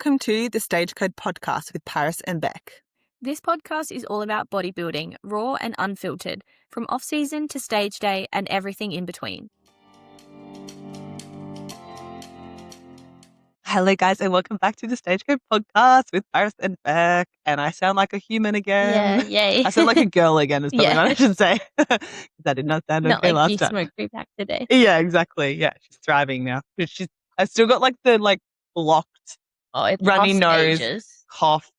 Welcome to the Stagecode podcast with Paris and Beck. This podcast is all about bodybuilding, raw and unfiltered, from off-season to stage day and everything in between. Hello, guys, and welcome back to the Stagecode podcast with Paris and Beck. And I sound like a human again. Yeah, yay. I sound like a girl again is probably what I should say. That did not sound Not okay like last you time. smoked weed back today. Yeah, exactly. Yeah, she's thriving now. I still got the blocked It's runny lost nose, ages. cough,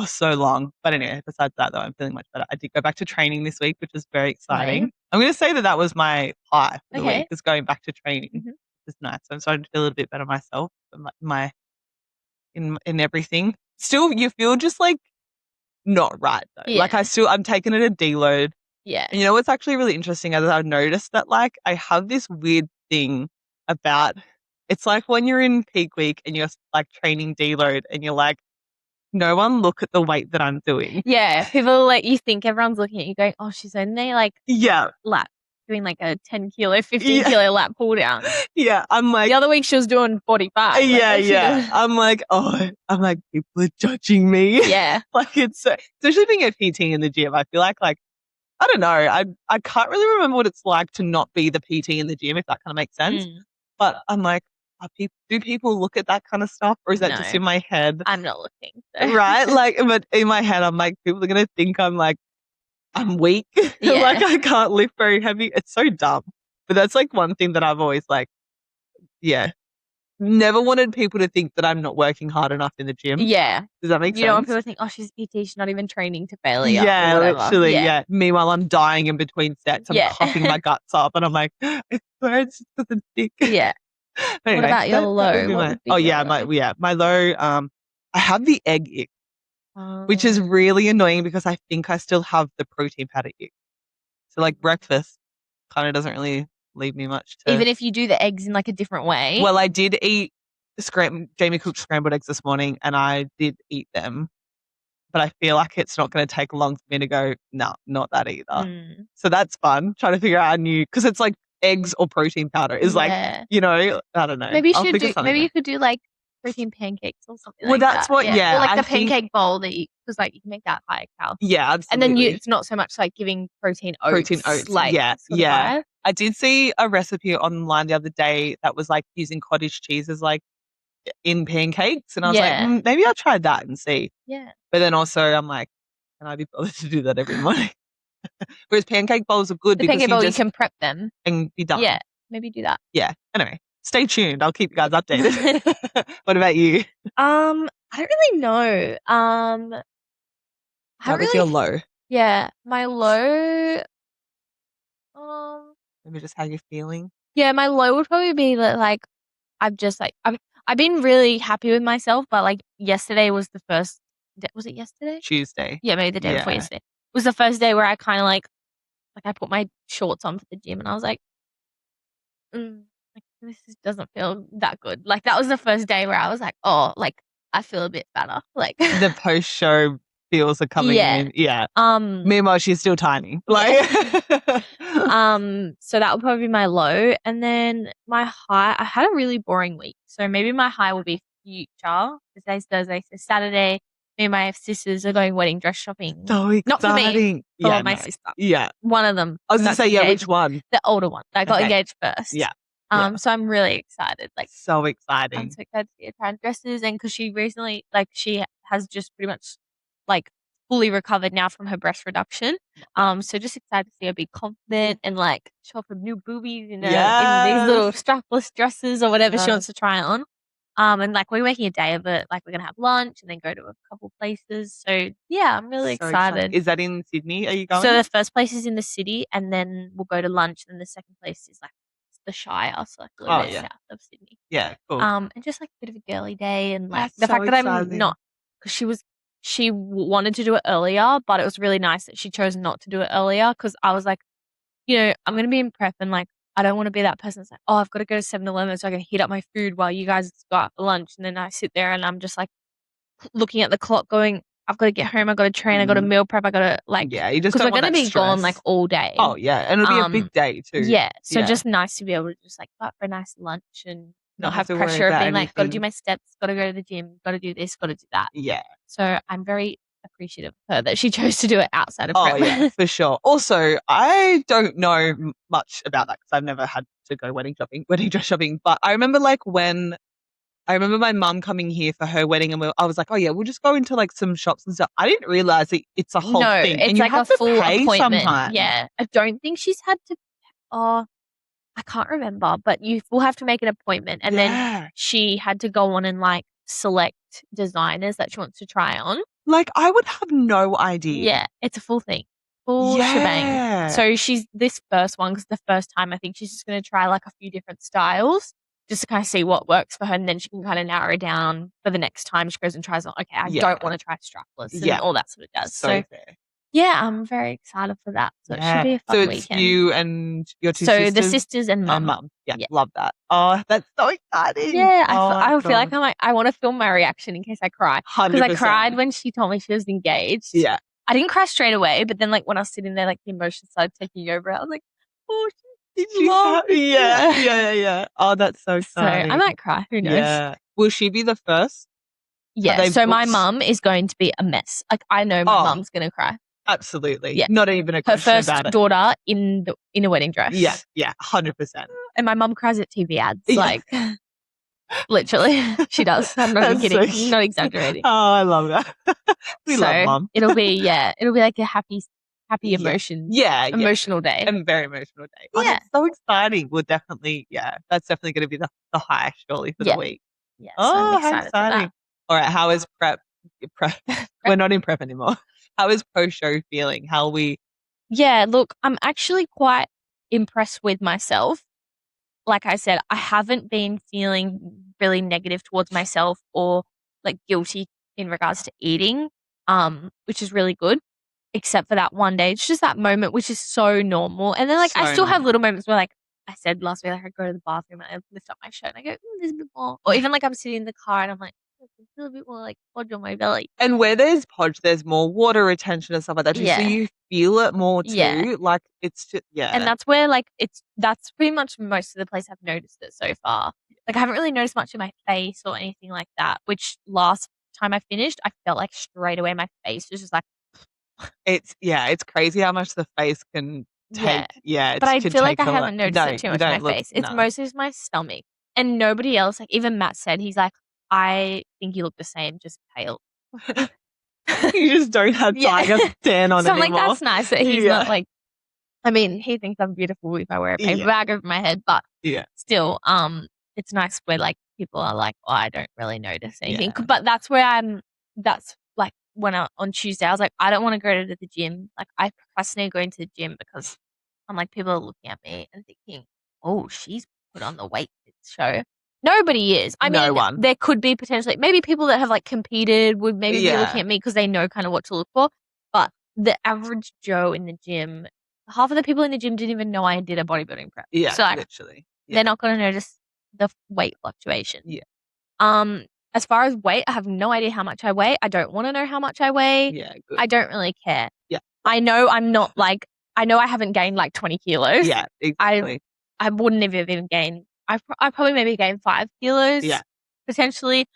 so long. But anyway, besides that, though, I'm feeling much better. I did go back to training this week, which is very exciting. Right. I'm going to say that was my high for the Okay. week, is going back to training. Mhm. It's nice. I'm starting to feel a little bit better myself in everything. Still, you feel just not right though. Yeah. I'm taking it a deload. Yeah. And you know what's actually really interesting is I've noticed that I have this weird thing about, it's like when you're in peak week and you're training deload and you're like, no one look at the weight that I'm doing. Yeah. People you think everyone's looking at you going, oh, she's only Yeah. lap doing a 10 kilo, 15 kilo lap pull down. Yeah. I'm like, the other week she was doing 45. Yeah. I'm like, people are judging me. Yeah. It's especially being a PT in the gym. I feel like I don't know. I can't really remember what it's like to not be the PT in the gym, if that kind of makes sense. But I'm like, do people look at that kind of stuff, or is that just in my head? I'm not looking. So. Right? But in my head, I'm like, people are gonna think I'm weak. Yeah. I can't lift very heavy. It's so dumb. But that's one thing that I've always never wanted people to think that I'm not working hard enough in the gym. Yeah. Does that make sense? You know when people think, oh, she's PT, she's not even training to failure. Yeah, or whatever. literally. Yeah. Meanwhile, I'm dying in between sets. I'm coughing my guts up, and I'm like, it hurts because it's thick. Yeah. Anyway, what about your low? My low. I have the egg ick, which is really annoying because I think I still have the protein powder ick. So breakfast kind of doesn't really leave me much. Even if you do the eggs in a different way. Well, I did eat Jamie cooked scrambled eggs this morning, and I did eat them. But I feel like it's not going to take long for me to go, no, not that either. So that's fun, trying to figure out because it's eggs or protein powder is I don't know. Maybe you could do protein pancakes or something. Well, that's what, or the pancake bowl that because you can make that higher cal. Yeah, absolutely. And then it's not so much giving protein oats. Yeah. I did see a recipe online the other day that was using cottage cheese as in pancakes, and I was like, maybe I'll try that and see. Yeah. But then also I'm like, can I be bothered to do that every morning? Whereas pancake bowls are good because you can prep them and be done. Yeah, maybe do that. Yeah. Anyway, stay tuned. I'll keep you guys updated. What about you? I don't really know. What was your low? Yeah, my low. Maybe just how you're feeling. Yeah, my low would probably be that I've been really happy with myself, but yesterday was the first. Was it yesterday? Tuesday. Yeah, maybe the day before yesterday. It was the first day where I kind of I put my shorts on for the gym, and I was like, this doesn't feel that good. That was the first day where I was like, oh, I feel a bit better. The post show feels are coming in. Yeah. Meanwhile, she's still tiny. So that would probably be my low, and then my high. I had a really boring week, so maybe my high would be future. Today's Thursday, so Saturday. Me and my sisters are going wedding dress shopping. So exciting. Not for me, for my sister. Yeah. One of them. I was going to say, which one? The older one. I got engaged first. Yeah. So I'm really excited. So exciting. I'm so excited to see her try dresses, and because she recently, she has just pretty much, fully recovered now from her breast reduction. So just excited to see her be confident and show off her new boobies in these little strapless dresses or whatever she wants to try on. And we're making a day of it. We're going to have lunch and then go to a couple places. So yeah, I'm really excited. Is that in Sydney? Are you going? So the first place is in the city, and then we'll go to lunch. And the second place is the Shire, so a little bit south of Sydney. Yeah, cool. And just a bit of a girly day, and That's the fact that exciting. I'm not, because she wanted to do it earlier, but it was really nice that she chose not to do it earlier, because I was like, I'm going to be in prep, and I don't want to be that person that's oh, I've got to go to 7-Eleven so I can heat up my food while you guys go out for lunch. And then I sit there and I'm just looking at the clock going, I've got to get home, I've got to train, I've got to meal prep, I've got to you just because we're going to be stress. gone all day. Oh yeah, and it'll be a big day too. Yeah, so just nice to be able to just go out for a nice lunch and not have have to worry pressure of about being like, got to do anything. my steps, got to go to the gym, got to do this, got to do that. Yeah. So I'm very appreciative of her that she chose to do it outside of Oh, prep. yeah, for sure. Also, I don't know much about that because I've never had to go wedding dress shopping. But I remember I remember my mum coming here for her wedding and I was like, oh, yeah, we'll just go into like some shops and stuff. I didn't realize it's a whole No, thing. it's And you like have a to full pay appointment. sometimes. Yeah. I don't think she's had to. Oh, I can't remember, but you will have to make an appointment. And then she had to go on and like select designers that she wants to try on. Like, I would have no idea. Yeah, it's a full thing. Full shebang. So she's this first one, because the first time I think she's just going to try like a few different styles just to kind of see what works for her. And then she can kind of narrow down for the next time she goes and tries on, okay, I don't want to try strapless and all that sort of jazz. So fair. Yeah, I'm very excited for that. So it should be a fun weekend. So it's you and your two sisters? So the sisters and mum. And mum. Yeah, love that. Oh, that's so exciting. Yeah, I feel like I want to film my reaction in case I cry. 100%. Because I cried when she told me she was engaged. Yeah. I didn't cry straight away, but then like when I was sitting there, like the emotion started taking over. I was like, oh, she's lovely. Yeah. Oh, that's so exciting. So I might cry. Who knows? Yeah. Will she be the first? Yeah. So my mum is going to be a mess. Like I know my mum's going to cry. Absolutely. Yeah. Not even a question about it. Her first daughter in a wedding dress. Yeah. 100%. And my mum cries at TV ads. Like literally. She does. I'm not even kidding. So not exaggerating. Oh, I love that. We love mum. It'll be like a happy emotion. Yeah. Emotional day. A very emotional day. Oh, that's so exciting. We'll definitely, that's definitely going to be the high surely for the week. Yeah. Oh, so I'm excited how exciting. All right. How is prep? We're not in prep anymore. How is post-show feeling? How are we? Yeah, look, I'm actually quite impressed with myself. Like I said, I haven't been feeling really negative towards myself or like guilty in regards to eating, which is really good. Except for that one day. It's just that moment, which is so normal. And then like I still have little moments where like I said last week, like I go to the bathroom and I lift up my shirt and I go, there's a bit more. Or even like I'm sitting in the car and I'm like, there's a little bit more like podge on my belly. And where there's podge, there's more water retention and stuff like that too. So you feel it more too. Yeah. Like it's just, And that's where like that's pretty much most of the place I've noticed it so far. Like I haven't really noticed much in my face or anything like that, which last time I finished, I felt like straight away my face was just like, it's crazy how much the face can take. Yeah. But I feel like I haven't noticed it too much in my face. It's mostly my stomach. And nobody else, like even Matt said, he's like, I think you look the same, just pale. You just don't have tiger tan on so I'm anymore. like, that's nice that he's not like, I mean, he thinks I'm beautiful if I wear a paper bag over my head, but still, it's nice where like people are like, oh, I don't really notice anything. But that's where that's like when on Tuesday, I was like, I don't want to go to the gym. Like I procrastinate going to the gym because I'm like, people are looking at me and thinking, oh, she's put on the weight for this show. Nobody is. I mean, there could be potentially, maybe people that have like competed would maybe be looking at me because they know kind of what to look for. But the average Joe in the gym, half of the people in the gym didn't even know I did a bodybuilding prep. Yeah, so like, literally. They're not going to notice the weight fluctuation. Yeah. As far as weight, I have no idea how much I weigh. I don't want to know how much I weigh. Yeah, good. I don't really care. Yeah. I know I'm not like, I know I haven't gained like 20 kilos. Yeah, exactly. I wouldn't have even gained, I probably maybe gained 5 kilos. Yeah. Potentially.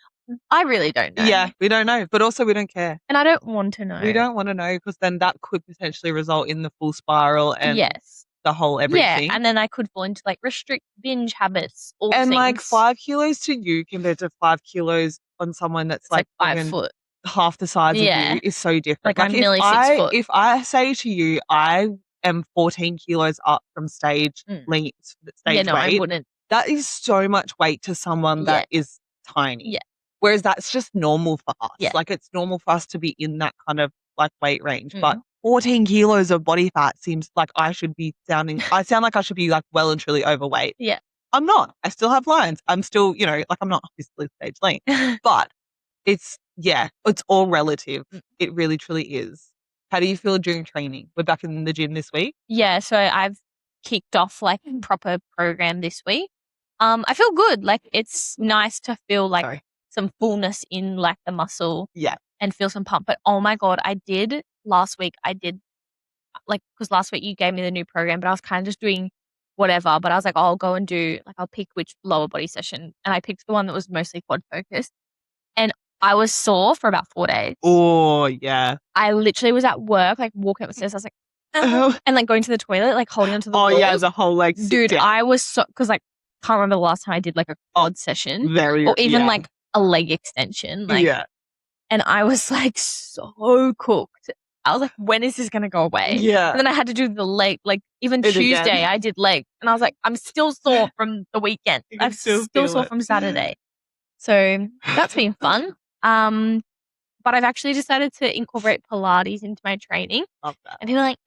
I really don't know. Yeah, we don't know, but also we don't care. And I don't want to know. We don't want to know because then that could potentially result in the full spiral and the whole everything. Yeah, and then I could fall into like restrict binge habits. All and things. Like 5 kilos to you compared to 5 kilos on someone that's like 5 foot. Half the size of you is so different. Like I'm nearly 6 foot. If I say to you, I am 14 kilos up from stage weight. I wouldn't. That is so much weight to someone that is tiny. Yeah. Whereas that's just normal for us. Yeah. Like it's normal for us to be in that kind of like weight range. But 14 kilos of body fat seems like I sound like I should be like well and truly overweight. Yeah. I'm not. I still have lines. I'm still, like I'm not obviously stage lean. But it's all relative. It really truly is. How do you feel during training? We're back in the gym this week. Yeah, so I've kicked off like proper program this week. I feel good. Like it's nice to feel like some fullness in like the muscle. Yeah. And feel some pump. But oh my God, last week, because last week you gave me the new program, but I was kind of just doing whatever. But I was like, I'll go and do, like, I'll pick which lower body session. And I picked the one that was mostly quad focused. And I was sore for about 4 days. Oh, yeah. I literally was at work, like, walking up the stairs. I was like, Oh. and like going to the toilet, like holding onto the Oh, walls. yeah, the whole like Dude, down. I was so, because like, can't remember the last time I did like a quad session. Or even like a leg extension. Like, and I was like so cooked. I was like, when is this going to go away? Yeah. And then I had to do the leg, like even Tuesday I did leg. And I was like, I'm still sore from the weekend. I'm still sore from Saturday. So that's been fun. But I've actually decided to incorporate Pilates into my training. Love that. And people are like,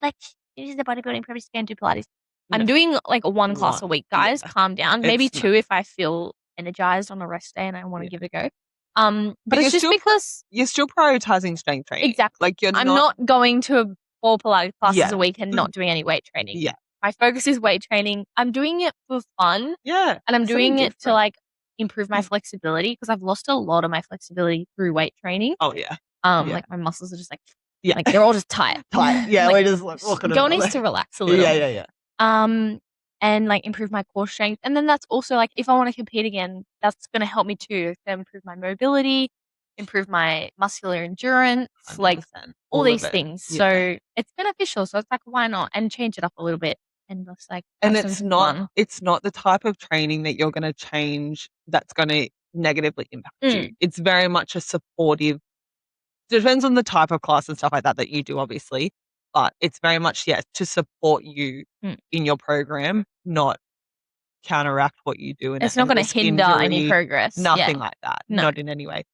like, this is the bodybuilding purpose, you can't do Pilates. I'm doing like one class a week, guys. Yeah. Calm down. Maybe two if I feel energized on a rest day and I want to give it a go. But it's just because you're still prioritizing strength training. Exactly. Like I'm not going to 4 Pilates classes a week and not doing any weight training. Yeah. My focus is weight training. I'm doing it for fun. Yeah. And I'm doing it to like improve my flexibility because I've lost a lot of my flexibility through weight training. Oh yeah. Like my muscles are just like like they're all just tight. Yeah, like, we're just like walking girl needs to relax a little. Yeah. And like improve my core strength. And then that's also like if I want to compete again, that's gonna help me too. It's gonna improve my mobility, improve my muscular endurance, 100%. Like all these things. Yeah. So it's beneficial. So it's like why not? And change it up a little bit. And just like it's not the type of training that you're gonna change that's gonna negatively impact you. It's very much a supportive. Depends on the type of class and stuff like that you do, obviously. But it's very much, to support you in your program, not counteract what you do. It's not going to hinder any progress. Nothing like that. No. Not in any way.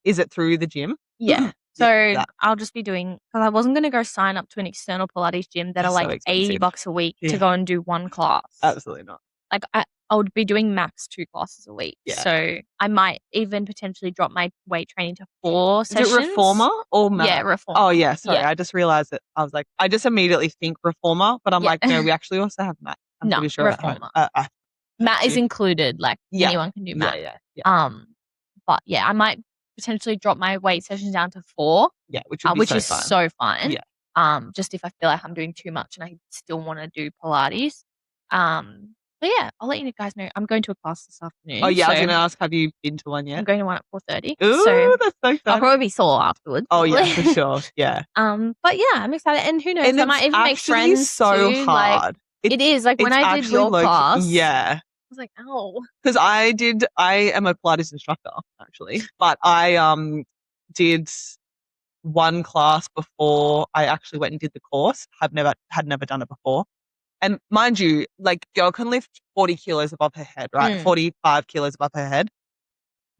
Is it through the gym? Yeah. So I'll just be doing, because I wasn't going to go sign up to an external Pilates gym that are like so $80 a week to go and do one class. Absolutely not. Like I would be doing max 2 classes a week. Yeah. So I might even potentially drop my weight training to 4 sessions. Is it Reformer or Max? Yeah, Reformer. Oh yeah, sorry. Yeah. I just realized that I was like, I just immediately think Reformer, but I'm like, no, we actually also have Matt. I'm pretty sure Reformer. Matt is included. Like anyone can do Matt. Yeah. But yeah, I might potentially drop my weight sessions down to 4. Yeah, which is so fun. Yeah. Just if I feel like I'm doing too much and I still want to do Pilates. But yeah, I'll let you guys know. I'm going to a class this afternoon. Oh yeah, I was going to ask, have you been to one yet? I'm going to one at 4:30. Ooh, so that's so fun. I'll probably be sore afterwards. Oh yeah, for sure. Yeah. But yeah, I'm excited, and who knows? I might even make friends. So too. hard. Like, it is like when I did your class. Yeah. I was like, oh. Because I am a Pilates instructor actually, but I did one class before I actually went and did the course. Had never done it before. And mind you, like, girl can lift 40 kilos above her head, right? 45 kilos above her head.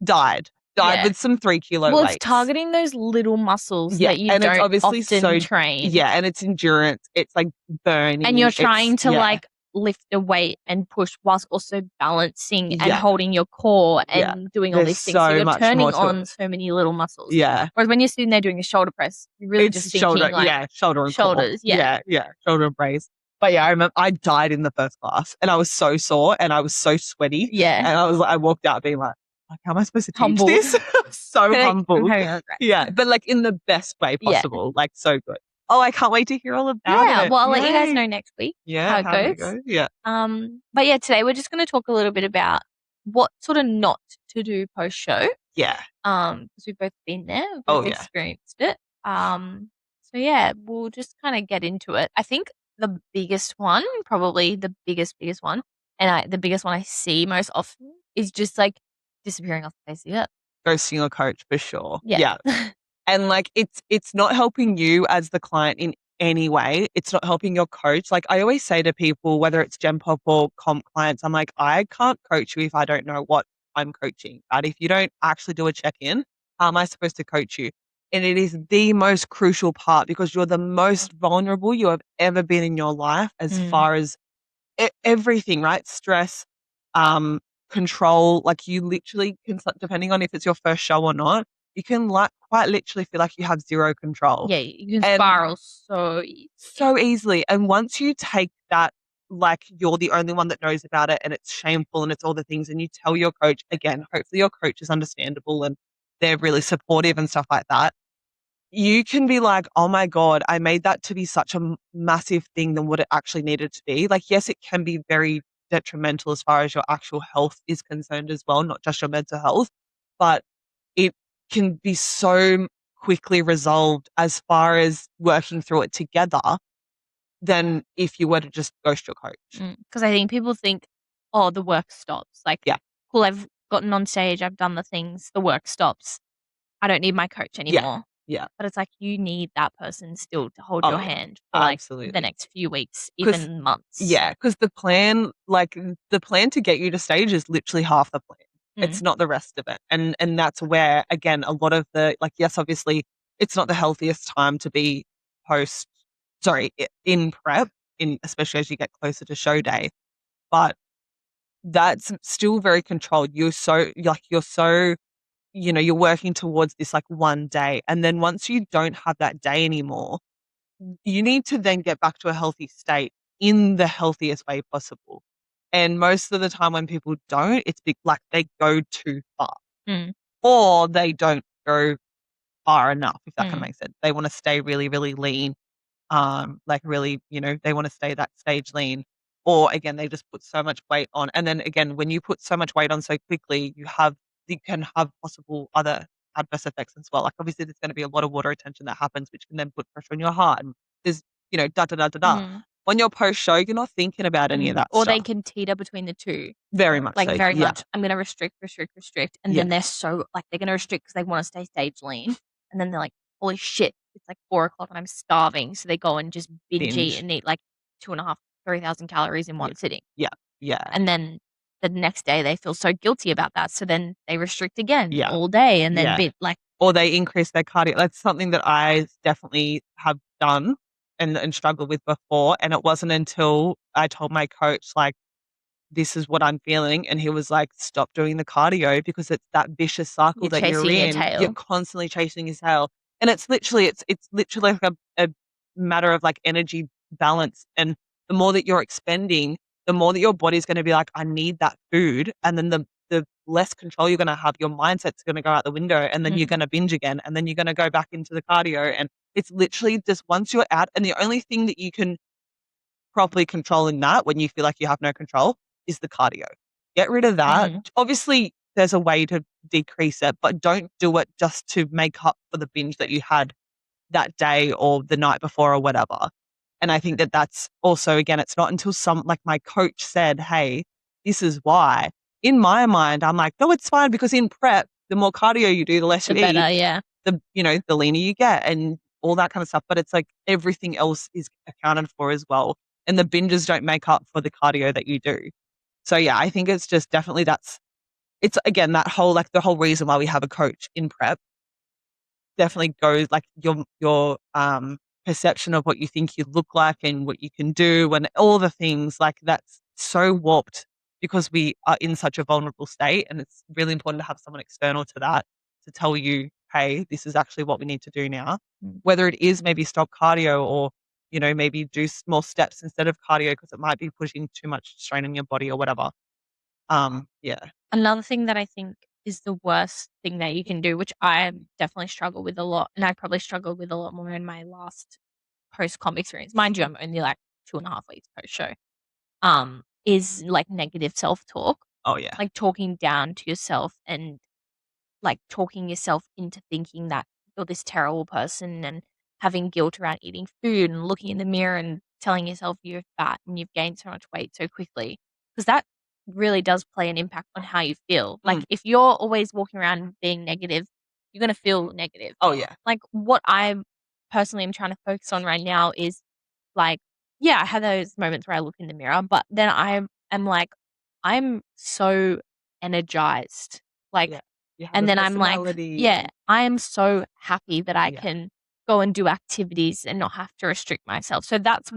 Died with some 3 kilo weights. It's targeting those little muscles that you don't obviously often train. Yeah, and it's endurance. It's like burning. And you're trying to like lift the weight and push whilst also balancing and holding your core and doing all these things. So you're turning on so many little muscles. Yeah. Whereas when you're sitting there doing a shoulder press, you're really just thinking shoulder and shoulders. Core. Yeah, shoulder and brace. But yeah, I remember I died in the first class and I was so sore and I was so sweaty. Yeah. And I walked out being like, how am I supposed to teach this? So humbled. Yeah. But like in the best way possible. Like so good. Oh, I can't wait to hear all about it. Yeah. Well, I'll let you guys know next week how it goes. Yeah. But yeah, today we're just going to talk a little bit about what sort of not to do post show. Yeah. Because we've both been there. We've both experienced it. So yeah, we'll just kind of get into it. I think the biggest one, probably the biggest one, and the biggest one I see most often is just like disappearing off the face of the earth. Ghosting your coach for sure. Yeah. And like it's not helping you as the client in any way. It's not helping your coach. Like I always say to people, whether it's Gen Pop or comp clients, I'm like, I can't coach you if I don't know what I'm coaching. Right? If you don't actually do a check-in, how am I supposed to coach you? And it is the most crucial part because you're the most vulnerable you have ever been in your life as far as everything, right? Stress, control, like you literally can, depending on if it's your first show or not, you can quite literally feel like you have zero control. Yeah, you can spiral so easily. And once you take that, like you're the only one that knows about it and it's shameful and it's all the things and you tell your coach, again, hopefully your coach is understandable and they're really supportive and stuff like that. you can be like, oh my God, I made that to be such a massive thing than what it actually needed to be. Like, yes, it can be very detrimental as far as your actual health is concerned as well, not just your mental health, but it can be so quickly resolved as far as working through it together than if you were to just ghost your coach. Because I think people think, oh, the work stops. Like, Yeah. cool, I've gotten on stage, I've done the things, the work stops. I don't need my coach Yeah. anymore. Yeah. But it's like you need that person still to hold Oh, your yeah. hand for like the Absolutely. next few weeks, 'Cause even months. Yeah, because the plan to get you to stage is literally half the plan. It's not the rest of it. And that's where, again, a lot of the, like, yes, obviously it's not the healthiest time to be in prep, especially as you get closer to show day, but that's still very controlled. You're working towards this like one day. And then once you don't have that day anymore, you need to then get back to a healthy state in the healthiest way possible. And most of the time when people don't, it's like they go too far or they don't go far enough, if that can make sense. They want to stay really, really lean. Like really, they want to stay that stage lean. Or again, they just put so much weight on. And then again, when you put so much weight on so quickly, you can have possible other adverse effects as well. Like obviously there's going to be a lot of water retention that happens, which can then put pressure on your heart. And there's, da da da da da. When you're post show, you're not thinking about any of that Or they stuff. can teeter between the two. Very much Like so. very Yeah. much. I'm gonna restrict. And Yeah. then they're so like they're gonna restrict because they want to stay stage lean. And then they're like, holy shit, it's like 4 o'clock and I'm starving. So they go and just binge eat and eat like 2.5, 3,000 calories in one sitting. Yeah. Yeah. And then the next day they feel so guilty about that. So then they restrict again Yeah. all day and then Yeah. like Or they increase their cardio. That's something that I definitely have done and struggled with before. And it wasn't until I told my coach, like, this is what I'm feeling. And he was like, stop doing the cardio because it's that vicious cycle you're that you're chasing your in. tail. You're constantly chasing your tail. And it's literally like a matter of like energy balance. And the more that you're expending, the more that your body's going to be like, I need that food. And then the less control you're going to have, your mindset's going to go out the window and then you're going to binge again. And then you're going to go back into the cardio. And it's literally just once you're out, and the only thing that you can properly control in that when you feel like you have no control is the cardio. Get rid of that. Obviously, there's a way to decrease it, but don't do it just to make up for the binge that you had that day or the night before or whatever. And I think that that's also, again, it's not until like my coach said, hey, this is why. In my mind, I'm like, no, it's fine because in prep, the more cardio you do, the less the you better, eat, yeah. the leaner you get and all that kind of stuff. But it's like everything else is accounted for as well. And the binges don't make up for the cardio that you do. So yeah, I think it's just definitely it's again, that whole, like the whole reason why we have a coach in prep definitely goes like your perception of what you think you look like and what you can do and all the things like that's so warped because we are in such a vulnerable state, and it's really important to have someone external to that to tell you, hey, this is actually what we need to do now. Whether it is maybe stop cardio or maybe do small steps instead of cardio because it might be pushing too much strain on your body or whatever. Yeah. Another thing that I think is the worst thing that you can do, which I definitely struggle with a lot, and I probably struggled with a lot more in my last post-comp experience. Mind you, I'm only like 2.5 weeks post-show. Is like negative self-talk. Oh yeah. Like talking down to yourself and like talking yourself into thinking that you're this terrible person and having guilt around eating food and looking in the mirror and telling yourself you're fat and you've gained so much weight so quickly. Because that really does play an impact on how you feel. Like if you're always walking around being negative, you're going to feel negative. Oh yeah. Like what I personally am trying to focus on right now is like, yeah, I have those moments where I look in the mirror, but then am like, I'm so energized. Like, Yeah. You have and a then I'm like, personality yeah, and I am so happy that I Yeah. can go and do activities and not have to restrict myself. So that's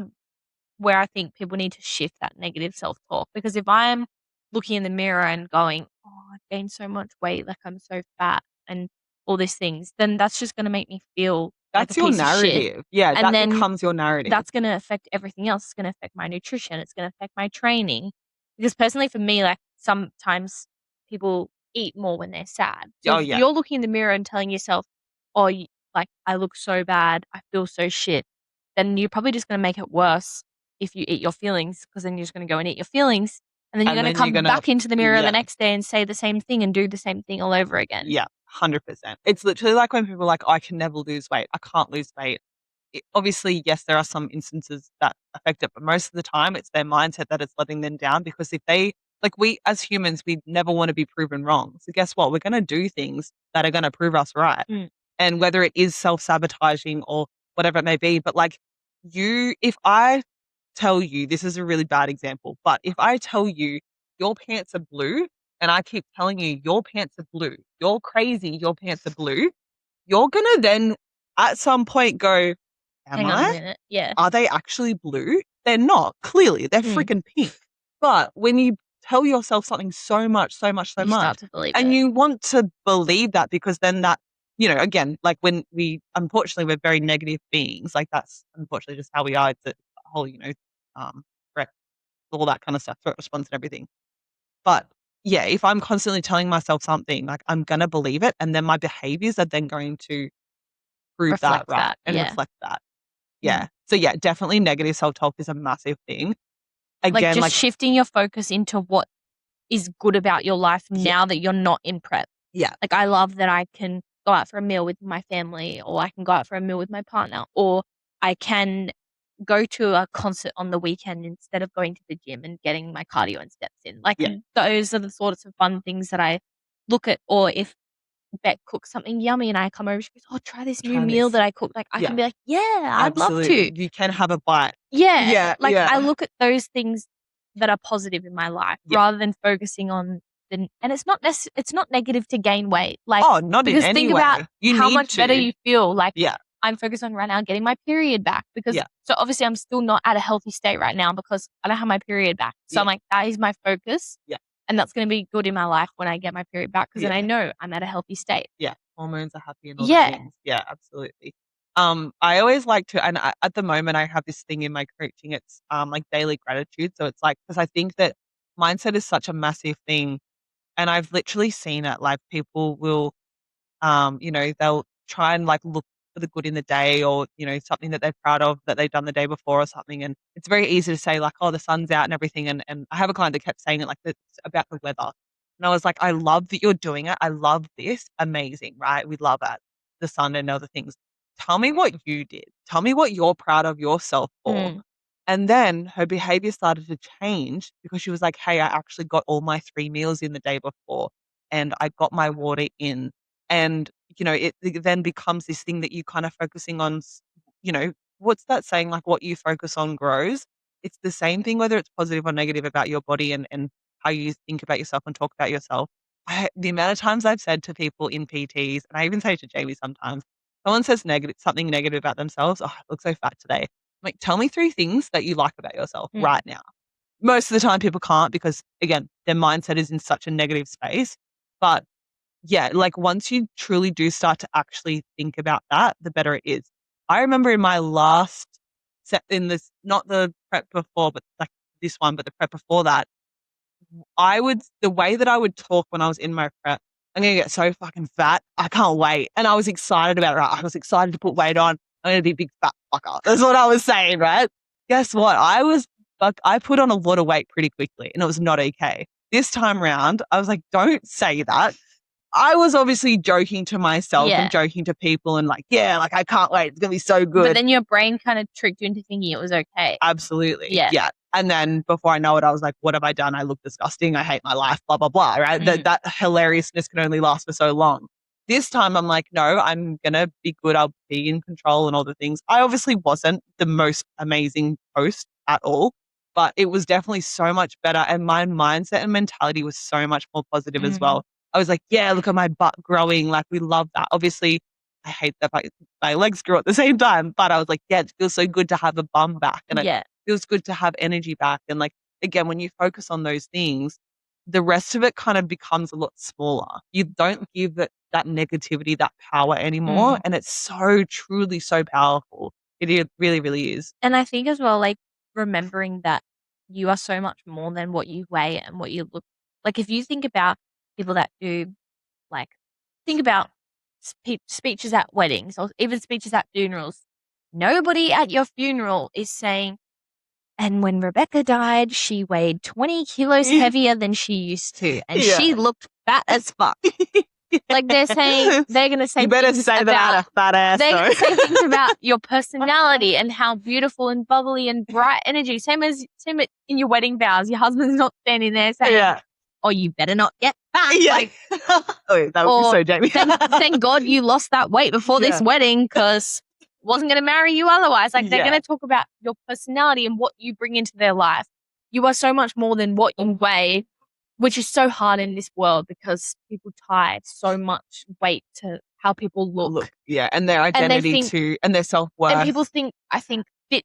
where I think people need to shift that negative self-talk. Because if I'm looking in the mirror and going, oh, I've gained so much weight, like I'm so fat and all these things, then that's just going to make me feel like that's a your piece of shit. narrative. Yeah, And that then becomes your narrative. that's going to affect everything else. It's going to affect my nutrition. It's going to affect my training. Because personally, for me, like sometimes people eat more when they're sad. So Oh if yeah. you're looking in the mirror and telling yourself, oh, like, I look so bad, I feel so shit, then you're probably just going to make it worse if you eat your feelings, because then you're just going to go and eat your feelings. And then you're And going to then you're come gonna back into the mirror the yeah. next day and say the same thing and do the same thing all over again. Yeah, 100%. It's literally like when people are like, "Oh, I can never lose weight. I can't lose weight." Obviously, yes, there are some instances that affect it, but most of the time it's their mindset that is letting them down because if they, like we as humans, we never want to be proven wrong. So guess what? We're going to do things that are going to prove us right. Mm. And whether it is self-sabotaging or whatever it may be, but like if I tell you, this is a really bad example, but if I tell you your pants are blue and I keep telling you your pants are blue, you're crazy, your pants are blue, you're going to then at some point go, am Hang on a I? minute. Yeah. Are they actually blue? They're not. Clearly, they're Mm. freaking pink. But when you tell yourself something so much, so much, so You much, start to believe and it. you want to believe that because then that, again, like when unfortunately, we're very negative beings. Like that's unfortunately just how we are. It's a whole, threat, all that kind of stuff, threat response and everything. But yeah, if I'm constantly telling myself something, like I'm going to believe it. And then my behaviors are then going to prove that Reflect right that. and Yeah. reflect that. Mm. Yeah. So yeah, definitely negative self-talk is a massive thing. Like Again, just like shifting your focus into what is good about your life yeah, now that you're not in prep. yeah, Like I love that I can go out for a meal with my family, or I can go out for a meal with my partner, or I can go to a concert on the weekend instead of going to the gym and getting my cardio and steps in. Like yeah. those are the sorts of fun things that I look at. Or if Beck cooks something yummy and I come over, she goes, "Oh, try this new Try meal this. that I cooked." Like I can Yeah, be like, "Yeah, I'd love to." absolutely. You can have a bite. Yeah, Yeah, like I yeah, look at those things that are positive in my life yeah. rather than focusing on the, and it's not negative to gain weight. Like, Oh, not in because any think about way. You how need much better to. you feel. Like Yeah, I'm focused on right now getting my period back, because yeah, so obviously I'm still not at a healthy state right now because I don't have my period back. So yeah, I'm like, that is my focus, yeah, and that's going to be good in my life when I get my period back, because then I yeah. know I'm at a healthy state. Yeah, hormones are happy and all the Yeah. things. Yeah, absolutely. I always like to, and at the moment I have this thing in my coaching. It's like daily gratitude. So it's like because I think that mindset is such a massive thing, and I've literally seen it. Like people will, they'll try and like look for the good in the day, or something that they're proud of that they've done the day before or something. And it's very easy to say like, oh, the sun's out and everything. And I have a client that kept saying it like it's about the weather. And I was like, I love that you're doing it. I love this. Amazing, right? We love it. The sun and other things. Tell me what you did. Tell me what you're proud of yourself for. Mm. And then her behavior started to change because she was like, hey, I actually got all my 3 meals in the day before and I got my water in. And, it then becomes this thing that you kind of focusing on, what's that saying? Like what you focus on grows. It's the same thing, whether it's positive or negative about your body and how you think about yourself and talk about yourself. The amount of times I've said to people in PTs, and I even say to Jamie sometimes, someone says something negative about themselves. Oh, I look so fat today. Like, tell me 3 things that you like about yourself Mm. right now. Most of the time, people can't because, again, their mindset is in such a negative space. But yeah, like once you truly do start to actually think about that, the better it is. I remember in my last set in this, not the prep before, but like this one, but the prep before that, the way that I would talk when I was in my prep, I'm going to get so fucking fat. I can't wait. And I was excited about it. Right? I was excited to put weight on. I'm going to be a big fat fucker. That's what I was saying, right? Guess what? I put on a lot of weight pretty quickly and it was not okay. This time round, I was like, don't say that. I was obviously joking to myself Yeah. and joking to people and like, yeah, like I can't wait. It's going to be so But good. then your brain kind of tricked you into thinking it was okay. Absolutely. Yeah. Yeah. And then before I know it, I was like, what have I done? I look disgusting. I hate my life, blah, blah, blah. Right. That hilariousness can only last for so long. This time I'm like, no, I'm going to be good. I'll be in control and all the things. I obviously wasn't the most amazing host at all, but it was definitely so much better. And my mindset and mentality was so much more positive as well. I was like, yeah, look at my butt growing. Like, we love that. Obviously, I hate that my legs grew at the same time, but I was like, yeah, it feels so good to have a bum back. And it Yeah. feels good to have energy back. And like, again, when you focus on those things, the rest of it kind of becomes a lot smaller. You don't give that negativity that power anymore. And it's so truly so powerful. Really, really is. And I think as well, like remembering that you are so much more than what you weigh and what you look like. If you think about people that do like, think about speeches at weddings or even speeches at funerals, nobody at your funeral is saying, and when Rebecca died, she weighed 20 kilos heavier than she used to, and she looked fat as fuck. Like they're gonna say you better things say about, that I had a fat ass. they're gonna say things about your personality and how beautiful and bubbly and bright energy. Same as in your wedding vows, your husband's not standing there saying, "Oh, you better not get fat." Yeah. Like, that would be so Jamie. thank God you lost that weight before this wedding because wasn't going to marry you otherwise. Like they're going to talk about your personality and what you bring into their life. You are so much more than what you weigh, which is so hard in this world because people tie so much weight to how people look. Yeah, and their identity too, and their self-worth. And people think, I think fit,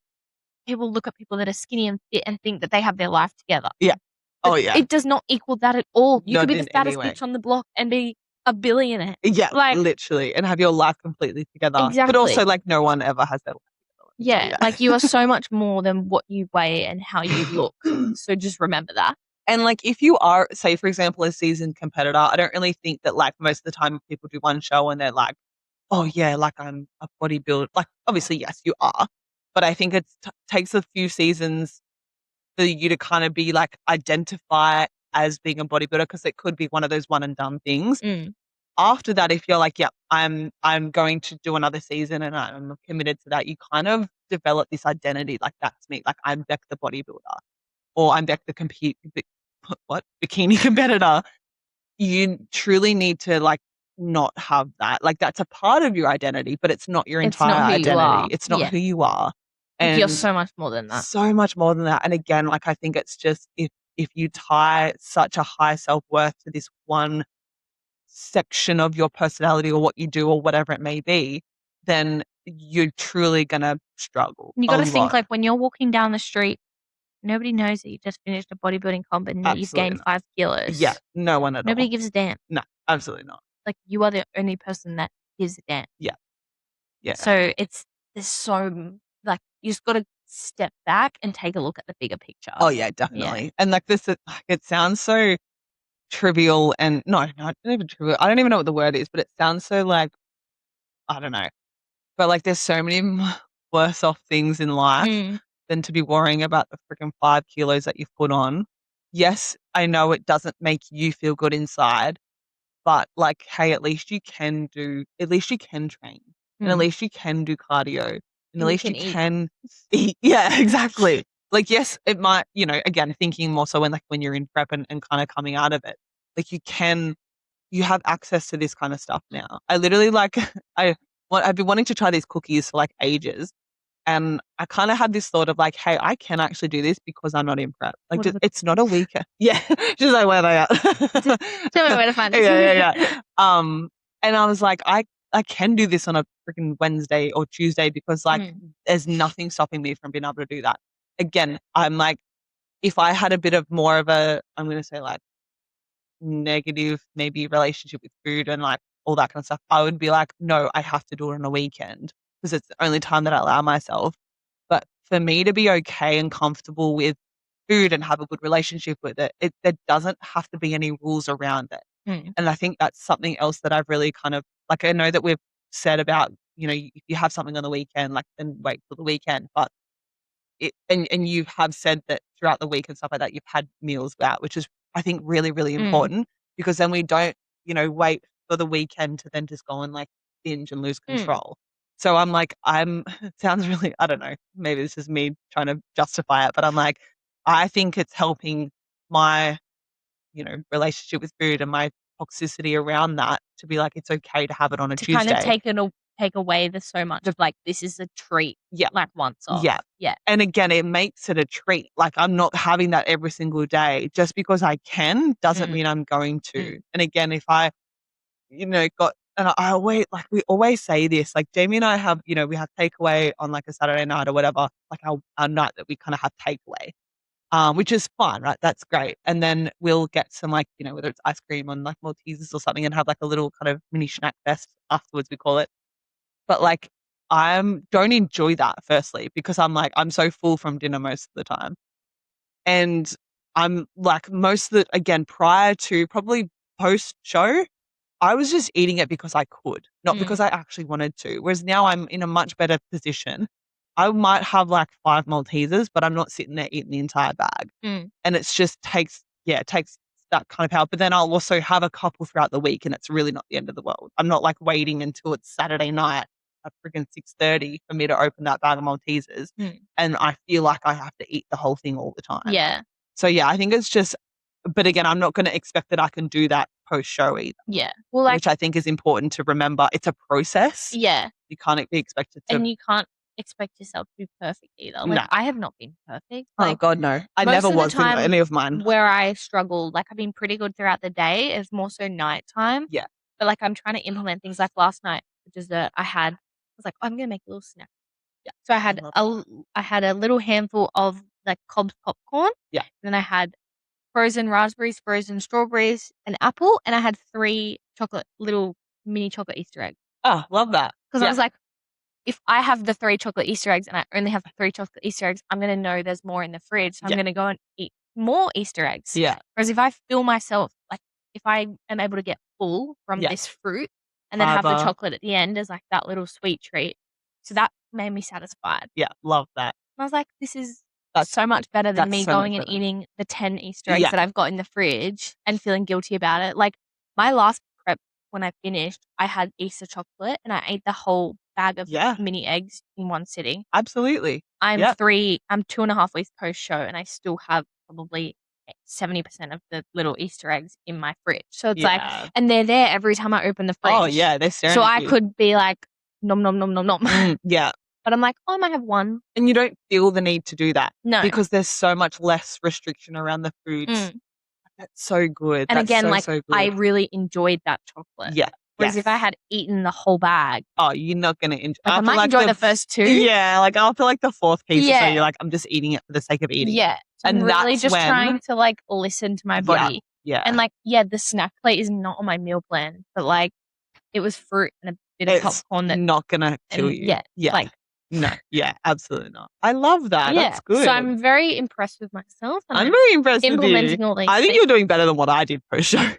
people look at people that are skinny and fit and think that they have their life together. Yeah. But it does not equal that at all. You could be the fattest bitch on the block and be a billionaire. Yeah, like, literally, and have your life completely together. Exactly. But also, like, no one ever has their life together. Yeah, like you are so much more than what you weigh and how you look. So just remember that. And like, if you are, say, for example, a seasoned competitor, I don't really think that like most of the time people do one show and they're like, oh yeah, like I'm a bodybuilder. Like, obviously, yes, you are. But I think it takes a few seasons for you to kind of be like identify as being a bodybuilder because it could be one of those one and done things. After that, if you're like, yeah, I'm going to do another season and I'm committed to that, you kind of develop this identity like that's me. Like I'm Beck the bodybuilder or I'm Beck the bikini competitor. You truly need to like not have that. Like that's a part of your identity, but it's not your entire identity. It's not who you are. And you're so much more than that. So much more than that. And again, like I think it's just if you tie such a high self-worth to this one section of your personality or what you do or whatever it may be, then you're truly gonna struggle. You got to think like when you're walking down the street, nobody knows that you just finished a bodybuilding comp and that you've gained 5 kilos. Yeah, no one at all. Nobody gives a damn. No, absolutely not. Like you are the only person that gives a damn. Yeah. So there's so like you just got to step back and take a look at the bigger picture. Oh yeah, definitely. Yeah. And like this, it sounds so trivial and no, not even trivial. I don't even know what the word is, but it sounds so like, I don't know. But like there's so many worse off things in life than to be worrying about the freaking 5 kilos that you've put on. Yes, I know it doesn't make you feel good inside, but like, hey, at least you can train and at least you can do cardio and at least you can eat. Yeah, exactly. Like, yes, it might, again, thinking more so when you're in prep and kind of coming out of it, like you have access to this kind of stuff now. I literally I've been wanting to try these cookies for like ages. And I kind of had this thought of like, hey, I can actually do this because I'm not in prep. Like, it's not a weekend. Yeah. Just like, where are they at? Tell me where to find it. Yeah. And I was like, I can do this on a freaking Wednesday or Tuesday because like there's nothing stopping me from being able to do that. Again, I'm like, if I had a bit of more of a, I'm going to say like negative maybe relationship with food and like all that kind of stuff, I would be like, no, I have to do it on a weekend because it's the only time that I allow myself. But for me to be okay and comfortable with food and have a good relationship with it, there doesn't have to be any rules around it. And I think that's something else that I've really kind of, like, I know that we've said about, if you have something on the weekend, like then wait for the weekend, but and you have said that throughout the week and stuff like that, you've had meals out, which is, I think, really, really important because then we don't, wait for the weekend to then just go and like binge and lose control. So I'm like, it sounds really, I don't know, maybe this is me trying to justify it, but I'm like, I think it's helping my, relationship with food and my toxicity around that to be like, it's okay to have it on a Tuesday. To kind of take away the so much of like, this is a treat. Yeah. Like once off. Yeah. Yeah. And again, it makes it a treat. Like I'm not having that every single day. Just because I can doesn't mean I'm going to. And again, if I, and I always, like, we always say this, like Jamie and I have, we have takeaway on like a Saturday night or whatever, like our night that we kind of have takeaway. Which is fine, right? That's great. And then we'll get some like, whether it's ice cream on like Maltesers or something and have like a little kind of mini snack fest afterwards, we call it. But like, I don't enjoy that firstly, because I'm like, I'm so full from dinner most of the time. And I'm like again, prior to probably post show, I was just eating it because I could, not because I actually wanted to. Whereas now I'm in a much better position. I might have like 5 Maltesers, but I'm not sitting there eating the entire bag. And it's just it takes that kind of power. But then I'll also have a couple throughout the week and it's really not the end of the world. I'm not like waiting until it's Saturday night at freaking 6:30 for me to open that bag of Maltesers. And I feel like I have to eat the whole thing all the time. Yeah. So yeah, I think it's just, but again, I'm not going to expect that I can do that post show either. Yeah. Well, like, which I think is important to remember. It's a process. Yeah. You can't be expected to. And you can't expect yourself to be perfect either. Like, No. I have not been perfect. Oh Like, God, no. I most never of the was in time any of mine. where I struggled, like, I've been pretty good throughout the day. It's more so nighttime. Yeah. But like, I'm trying to implement things like last night, for dessert. I was like, oh, I'm gonna make a little snack. Yeah. So I had a little handful of like Cobb's popcorn. Yeah. Then I had frozen raspberries, frozen strawberries, an apple, and I had 3 little mini chocolate Easter eggs. Oh, love that. Because I was like, if I have the 3 chocolate Easter eggs and I only have 3 chocolate Easter eggs, I'm gonna know there's more in the fridge. So I'm gonna go and eat more Easter eggs. Yeah. Whereas if I fill myself, like if I am able to get full from this fruit and then have the chocolate at the end as like that little sweet treat. So that made me satisfied. Yeah, love that. And I was like, this is so much better than me going and eating the 10 Easter eggs that I've got in the fridge and feeling guilty about it. Like my last prep when I finished, I had Easter chocolate and I ate the whole bag of mini eggs in one sitting. Absolutely. I'm 2.5 weeks post show and I still have probably 70% of the little Easter eggs in my fridge. So it's like, and they're there every time I open the fridge. Oh yeah, they're staring so at I you. could be like, nom, nom, nom, nom, nom. Yeah. But I'm like, oh, I might have one. And you don't feel the need to do that. No. Because there's so much less restriction around the foods. That's so good. And That's again, so good. I really enjoyed that chocolate. Yeah. Whereas if I had eaten the whole bag. Oh, you're not going to enjoy I might enjoy the first 2. Yeah. Like after like the 4th piece or so, you're like, I'm just eating it for the sake of eating. Yeah. So and I'm really just trying to like listen to my body. Yeah. And like, the snack plate is not on my meal plan, but like it was fruit and a bit of popcorn that not going to kill you. Yeah. Yeah. Like, no, yeah, absolutely not. I love that. Yeah. That's good. So I'm very impressed with myself. And I'm very impressed with you. Implementing all these I think things. you're doing better than what I did post show.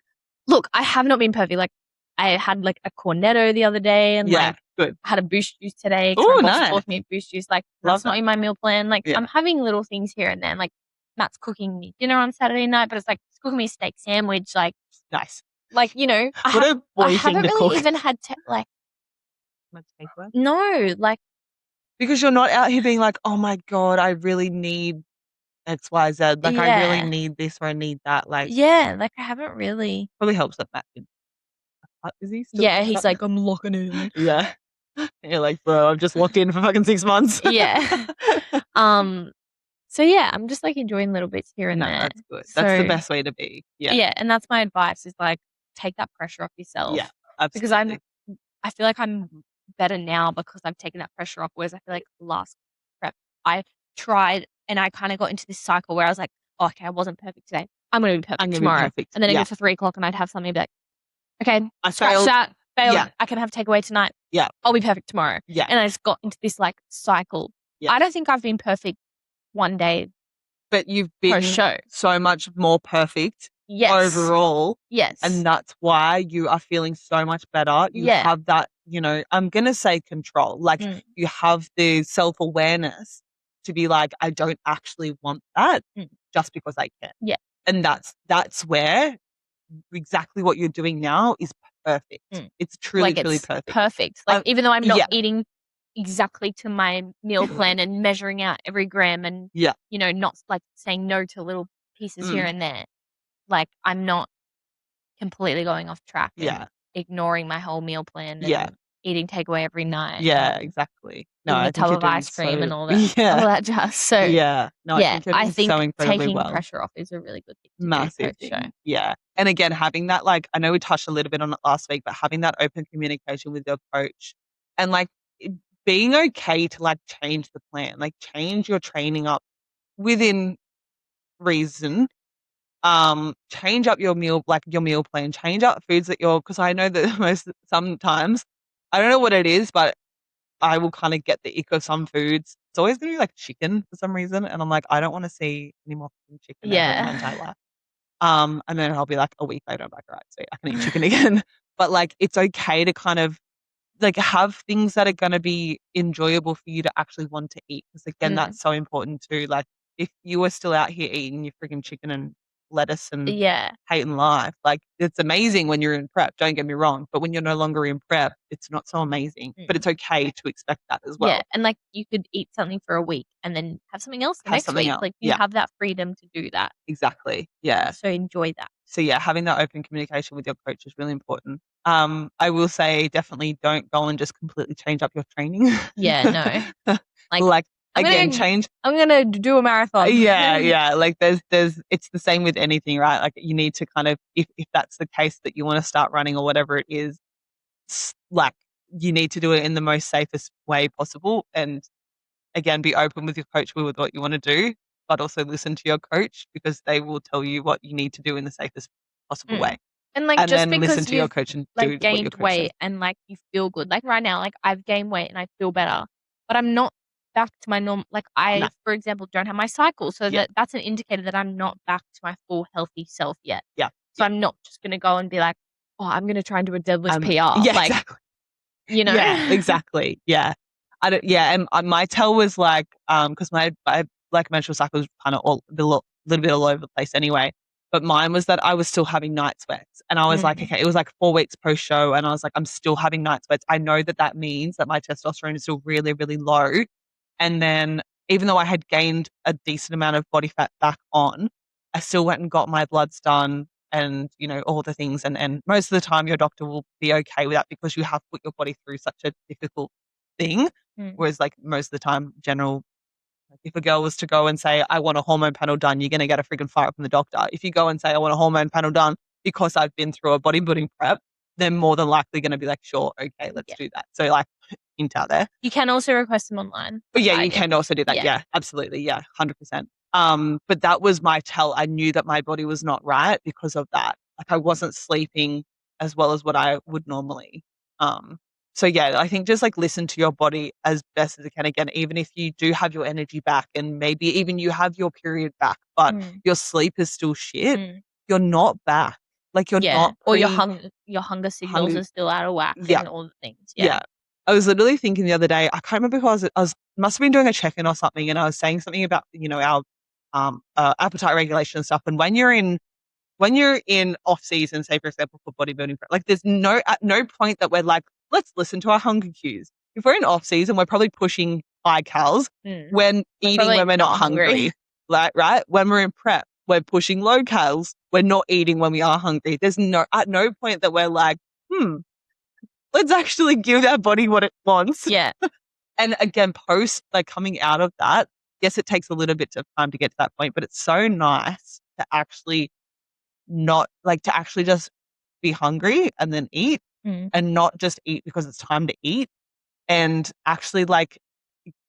Look, I have not been perfect. Like I had like a cornetto the other day and like good. I had a boost juice today. Oh, nice. Forced me a boost juice. Like that's not in my meal plan. Like I'm having little things here and then. Like Matt's cooking me dinner on Saturday night, but it's like he's cooking me a steak sandwich. Like nice. Like, you know, I haven't really even had like no, like because you're not out here being like, oh my God, I really need X, Y, Z. Like I really need this or I need that. Like like I haven't really. Probably helps that Matt is he still? Yeah, he's like, I'm locking in. Yeah. And you're like, bro, I've just locked in for fucking 6 months. Yeah. So yeah, I'm just like enjoying little bits here and there. That's good. That's the best way to be. Yeah. Yeah, and that's my advice is like take that pressure off yourself. Yeah. Absolutely. Because I feel like I'm better now because I've taken that pressure off. Whereas I feel like last prep I tried and I kind of got into this cycle where I was like, oh, okay, I wasn't perfect today. I'm gonna be perfect tomorrow. And then I get to 3 o'clock and I'd have something be like, okay, I failed. Failed. I can have takeaway tonight. Yeah. I'll be perfect tomorrow. Yeah. And I just got into this like cycle. Yeah. I don't think I've been perfect one day. But you've been so much more perfect overall. Yes. And that's why you are feeling so much better. You have that, you know, I'm going to say control. Like you have the self-awareness to be like, I don't actually want that just because I can. Yeah. And that's where exactly what you're doing now is perfect. It's truly, truly perfect. Perfect. Like even though I'm not eating exactly to my meal plan and measuring out every gram and you know, not like saying no to little pieces here and there. Like I'm not completely going off track and ignoring my whole meal plan and eating takeaway every night. Yeah, exactly. No, I think tub of ice cream and all that. All that jazz. So I think so taking pressure off is a really good thing to massive do thing. Yeah. And again, having that, like, I know we touched a little bit on it last week, but having that open communication with your coach and like being okay to like change the plan, like change your training up within reason. Change up your meal, like your meal plan, change up foods that because I know that sometimes, I don't know what it is, but I will kind of get the ick of some foods. It's always going to be like chicken for some reason. And I'm like, I don't want to see any more chicken ever in my entire life. And then I'll be like a week later, I'm like, all right, sweet, I can eat chicken again. but like it's okay to kind of like have things that are going to be enjoyable for you to actually want to eat. Because again, that's so important too. Like if you were still out here eating your freaking chicken and lettuce and Yeah. hating life, like it's amazing when you're in prep. Don't get me wrong, but when you're no longer in prep, it's not so amazing. But it's okay to expect that as well. Yeah, and like you could eat something for a week and then have something else the Have next something week. else. Like you Yeah, have that freedom to do that. exactly. Yeah. So enjoy that. So yeah, having that open communication with your coach is really important. I will say definitely don't go and just completely change up your training. Yeah, no. Like Like I'm again, gonna change. I'm gonna do a marathon. Yeah. Like there's it's the same with anything, right? Like you need to kind of if that's the case that you want to start running or whatever it is, like you need to do it in the most safest way possible. And again, be open with your coach with what you want to do, but also listen to your coach because they will tell you what you need to do in the safest possible way. And like And just then listen because to your you've coach and like do what your gained coach says. weight and like you feel good. Like right now, like I've gained weight and I feel better, but I'm not back to my normal. Like No. for example, don't have my cycle, so Yeah. that's an indicator that I'm not back to my full healthy self yet. Yeah. So I'm not just gonna go and be like, oh, I'm gonna try and do a deadlift PR. Yeah, Like exactly. you know. Yeah, exactly. Yeah. I don't, yeah, and my tell was like, because my like menstrual cycle was kind of little bit all over the place anyway. But mine was that I was still having night sweats, and I was like, okay, it was like 4 weeks post show, and I was like, I'm still having night sweats. I know that that means that my testosterone is still really, really low. And then even though I had gained a decent amount of body fat back on, I still went and got my bloods done and, you know, all the things. And most of the time your doctor will be okay with that because you have put your body through such a difficult thing. Whereas like most of the time, general, like if a girl was to go and say, I want a hormone panel done, you're going to get a freaking fire from the doctor. If you go and say, I want a hormone panel done because I've been through a bodybuilding prep, they're more than likely going to be like, sure, okay, let's do that. So like hint out there. You can also request them online. But yeah, like I you did. can also do that. Yeah, absolutely. Yeah, 100%. But that was my tell. I knew that my body was not right because of that. Like I wasn't sleeping as well as what I would normally. So yeah, I think just like listen to your body as best as you can. Again, even if you do have your energy back and maybe even you have your period back, but your sleep is still shit, you're not back. Like you're not or your hunger signals are still out of whack and all the things. Yeah. I was literally thinking the other day, I can't remember who I was must have been doing a check-in or something, and I was saying something about, you know, our appetite regulation and stuff. And when you're in off season, say for example for bodybuilding, like there's at no point that we're like, let's listen to our hunger cues. If we're in off season, we're probably pushing high calories when eating when we're not hungry. Like, right? When we're in prep, we're pushing low calories. We're not eating when we are hungry. There's at no point that we're like, let's actually give our body what it wants. Yeah. And again, post like coming out of that, yes, it takes a little bit of time to get to that point, but it's so nice to actually to actually just be hungry and then eat and not just eat because it's time to eat and actually like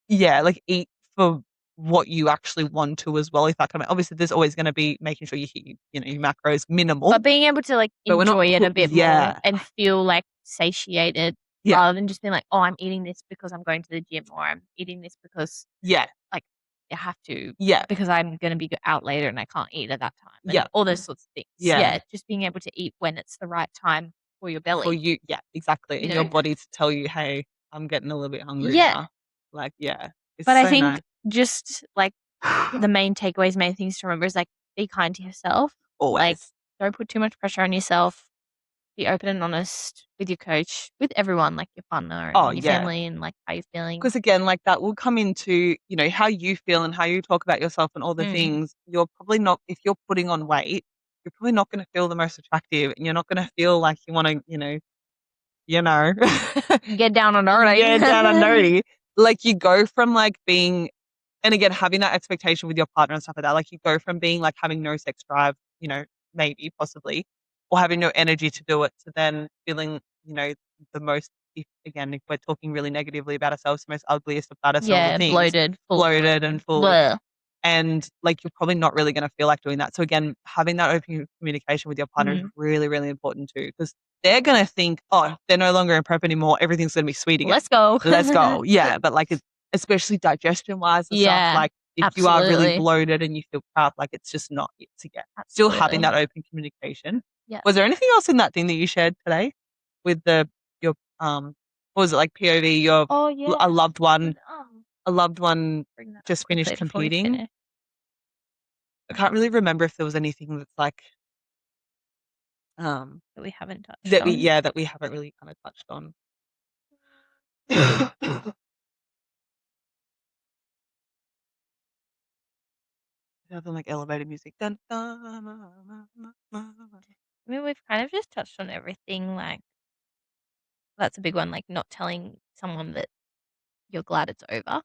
eat for what you actually want to as well. If that kind of, obviously there's always going to be making sure you hit, you know, your macros minimal, but being able to like enjoy it a bit more and feel like satiated rather than just being like, oh, I'm eating this because I'm going to the gym or I'm eating this because like I have to because I'm going to be out later and I can't eat at that time and all those sorts of things. Just being able to eat when it's the right time for your belly. For you, exactly. And your body to tell you, hey, I'm getting a little bit hungry now. Like, it's but so I think nice. just like the main takeaways, main things to remember is like be kind to yourself. Always. Like don't put too much pressure on yourself. Be open and honest with your coach, with everyone, like your partner and your family and like how you're feeling. Because again, like that will come into, you know, how you feel and how you talk about yourself and all the things. You're probably not, if you're putting on weight, you're probably not going to feel the most attractive and you're not going to feel like you want to, get down on dirty. Get down on dirty. Like you go from like being, and again, having that expectation with your partner and stuff like that, like you go from being like having no sex drive, you know, maybe possibly, or having no energy to do it, to then feeling, you know, the most, if we're talking really negatively about ourselves, the most ugliest, fattest, all the things. Bloated and full. Bleh. And like, you're probably not really going to feel like doing that. So again, having that open communication with your partner is really, really important too, because they're going to think, oh, they're no longer in prep anymore. Everything's going to be sweet again. Let's go. Let's go. Yeah. But like, especially digestion wise and stuff, like if you are really bloated and you feel crap, like it's just not it to get. Still having that open communication. Yeah. Was there anything else in that thing that you shared today? with your what was it, like POV, your Oh yeah. a loved one Bring that up just finished quickly before we competing. finish. I can't really remember if there was anything that's like That we haven't touched that on. we haven't really kind of touched on. Other like elevated music. Dun, dun, I mean, we've kind of just touched on everything. Like, that's a big one. Like, not telling someone that you're glad it's over. Like,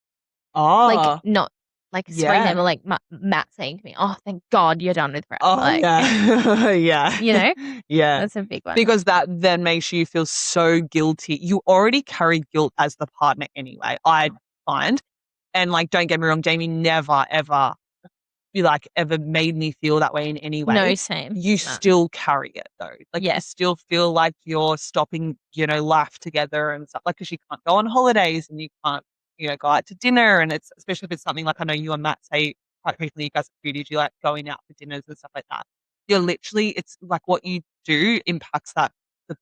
oh, not like, for yeah. example, like Matt saying to me, "Oh, thank God you're done with prep." Oh, Like, yeah. Yeah. you know, Yeah. that's a big one. Because that then makes you feel so guilty. You already carry guilt as the partner anyway, I find. And like, don't get me wrong, Jamie never, ever, ever made me feel that way in any way. No, same. You No. still carry it though. Like, Yeah. you still feel like you're stopping, life together and stuff. Like, because you can't go on holidays and you can't, go out to dinner. And it's, especially if it's something like, I know you and Matt say quite frequently, you guys are foodies, you like going out for dinners and stuff like that. You're literally, it's like what you do impacts the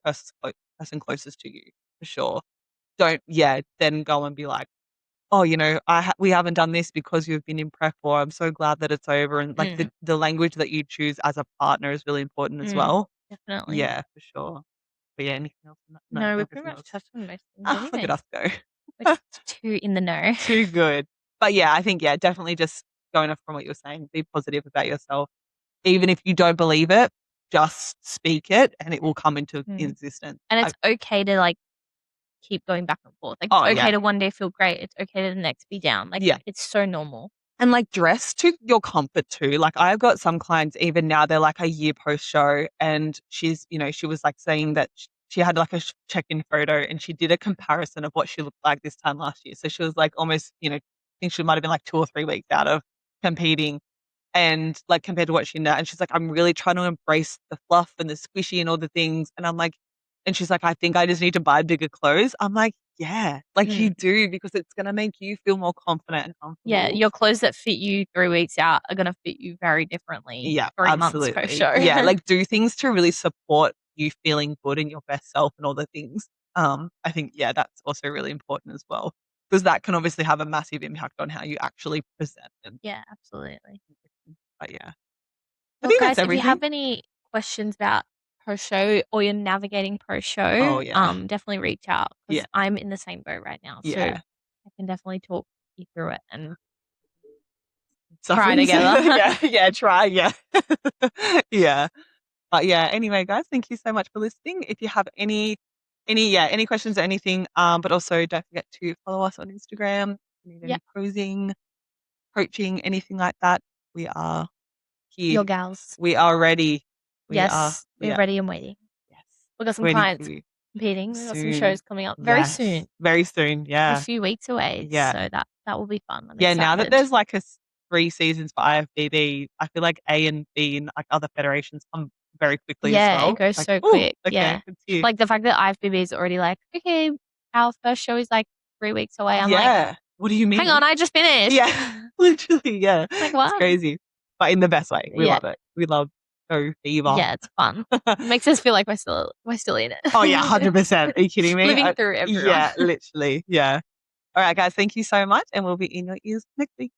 person closest to you for sure. Don't, then go and be like, oh, we haven't done this because you've been in prep, or I'm so glad that it's over. And like the language that you choose as a partner is really important as well. Definitely. Yeah, for sure. But yeah, anything else? No, we pretty much touched on most things anyway. Look at us go. We're just too in the know. Too good. But yeah, I think, definitely just going off from what you were saying, be positive about yourself. Even if you don't believe it, just speak it and it will come into existence. And it's okay to like keep going back and forth. Like, it's okay to one day feel great. It's okay to the next be down. Like, it's so normal. And like, dress to your comfort too. Like, I've got some clients even now, they're like a year post show, and she's, she was like saying that she had like a check-in photo and she did a comparison of what she looked like this time last year. So she was like almost, I think she might have been like 2 or 3 weeks out of competing, and like compared to what she now. And she's like, I'm really trying to embrace the fluff and the squishy and all the things. And I'm like, and she's like, I think I just need to buy bigger clothes. I'm like, yeah, like you do, because it's going to make you feel more confident and comfortable. Yeah, your clothes that fit you 3 weeks out are going to fit you very differently. Yeah, 3 months post show. Yeah, like do things to really support you feeling good in your best self and all the things. I think, that's also really important as well, because that can obviously have a massive impact on how you actually present. Yeah, absolutely. But yeah. Well, guys, if you have any questions about post show or you're navigating post show, definitely reach out, because I'm in the same boat right now. So I can definitely talk you through it and try together. Try, yeah. But yeah, anyway, guys, thank you so much for listening. If you have any questions or anything, but also don't forget to follow us on Instagram. If you need any posing, coaching, anything like that, we are here. Your gals. We are ready. We're ready and waiting. Yes. We've got some clients competing. We've got some shows coming up very soon. Very soon, yeah. A few weeks away. Yeah. So that will be fun. I'm excited. Now that there's like 3 seasons for IFBB, I feel like A and B and like other federations come very quickly as well. Yeah, it goes like, so quick. Okay, like the fact that IFBB is already like, okay, our first show is like 3 weeks away. I'm like, what do you mean? Hang on, I just finished. Yeah, literally, yeah. Like, what? It's crazy, but in the best way. We love it. We love Go Fever. Yeah, it's fun. It makes us feel like we're still in it. Oh yeah, 100%. Are you kidding me? Living through everyone. Yeah, literally. Yeah. All right, guys. Thank you so much, and we'll be in your ears next week.